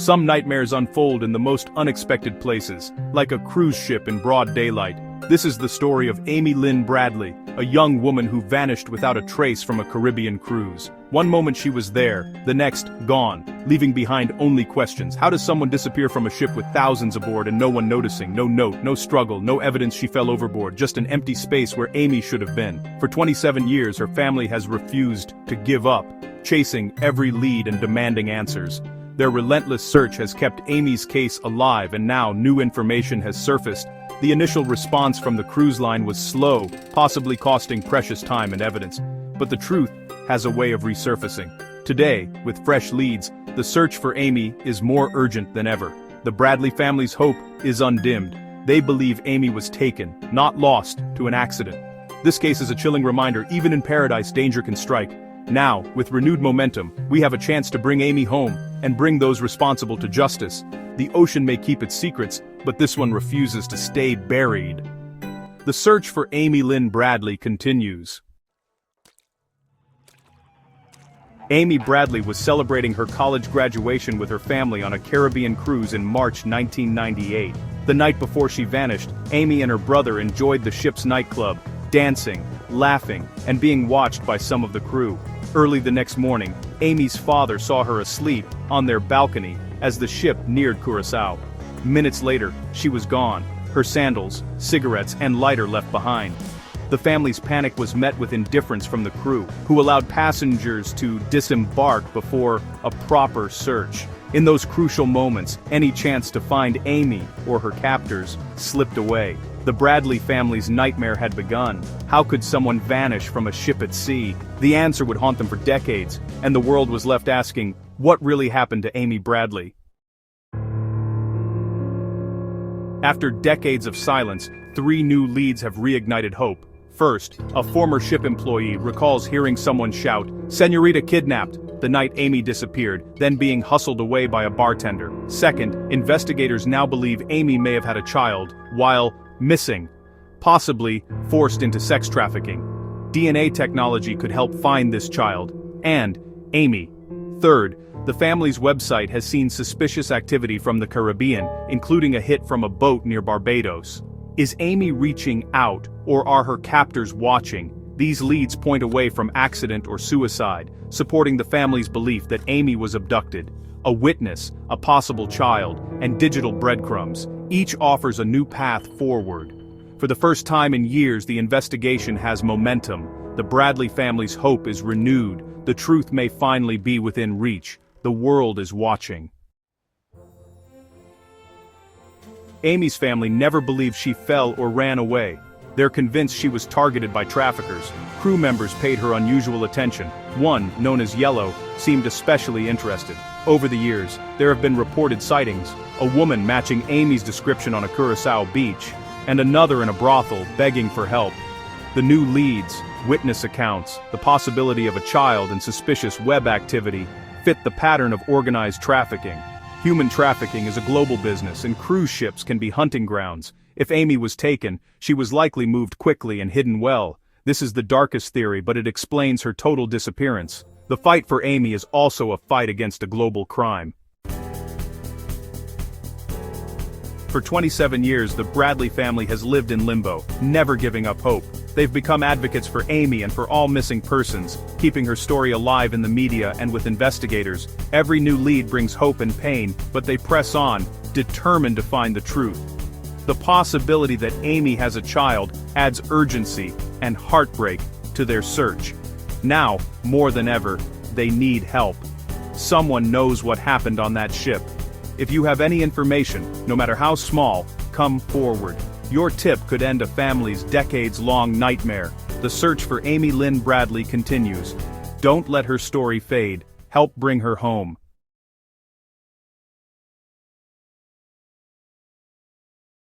Some nightmares unfold in the most unexpected places, like a cruise ship in broad daylight. This is the story of Amy Lynn Bradley, a young woman who vanished without a trace from a Caribbean cruise. One moment she was there, the next, gone, leaving behind only questions. How does someone disappear from a ship with thousands aboard and no one noticing? No note, no struggle, no evidence she fell overboard, just an empty space where Amy should have been. For 27 years, her family has refused to give up, chasing every lead and demanding answers. Their relentless search has kept Amy's case alive, and now new information has surfaced. The initial response from the cruise line was slow, possibly costing precious time and evidence. But the truth has a way of resurfacing. Today, with fresh leads, the search for Amy is more urgent than ever. The Bradley family's hope is undimmed. They believe Amy was taken, not lost, to an accident. This case is a chilling reminder: even in paradise, danger can strike. Now, with renewed momentum, we have a chance to bring Amy home, and bring those responsible to justice. The ocean may keep its secrets, but this one refuses to stay buried. The search for Amy Lynn Bradley continues. Amy Bradley was celebrating her college graduation with her family on a Caribbean cruise in March 1998. The night before she vanished, Amy and her brother enjoyed the ship's nightclub, dancing, laughing, and being watched by some of the crew. Early the next morning, Amy's father saw her asleep on their balcony as the ship neared Curaçao. Minutes later, she was gone, her sandals, cigarettes, and lighter left behind. The family's panic was met with indifference from the crew, who allowed passengers to disembark before a proper search. In those crucial moments, any chance to find Amy or her captors slipped away. The Bradley family's nightmare had begun. How could someone vanish from a ship at sea? The answer would haunt them for decades, and the world was left asking, what really happened to Amy Bradley? After decades of silence, 3 new leads have reignited hope. First, a former ship employee recalls hearing someone shout, "Señorita kidnapped," the night Amy disappeared, then being hustled away by a bartender. Second, investigators now believe Amy may have had a child, while missing, possibly forced into sex trafficking. DNA technology could help find this child, and Amy. Third, the family's website has seen suspicious activity from the Caribbean, including a hit from a boat near Barbados. Is Amy reaching out, or are her captors watching? These leads point away from accident or suicide, supporting the family's belief that Amy was abducted. A witness, a possible child, and digital breadcrumbs, each offers a new path forward. For the first time in years, the investigation has momentum. The Bradley family's hope is renewed. The truth may finally be within reach. The world is watching. Amy's family never believed she fell or ran away. They're convinced she was targeted by traffickers. Crew members paid her unusual attention. One, known as Yellow, seemed especially interested. Over the years, there have been reported sightings: a woman matching Amy's description on a Curaçao beach, and another in a brothel begging for help. The new leads, witness accounts, the possibility of a child, and suspicious web activity fit the pattern of organized trafficking. Human trafficking is a global business, and cruise ships can be hunting grounds. If Amy was taken, she was likely moved quickly and hidden well. This is the darkest theory, but it explains her total disappearance. The fight for Amy is also a fight against a global crime. For 27 years, the Bradley family has lived in limbo, never giving up hope. They've become advocates for Amy and for all missing persons, keeping her story alive in the media and with investigators. Every new lead brings hope and pain, but they press on, determined to find the truth. The possibility that Amy has a child adds urgency and heartbreak to their search. Now, more than ever, they need help. Someone knows what happened on that ship. If you have any information, no matter how small, come forward. Your tip could end a family's decades-long nightmare. The search for Amy Lynn Bradley continues. Don't let her story fade. Help bring her home.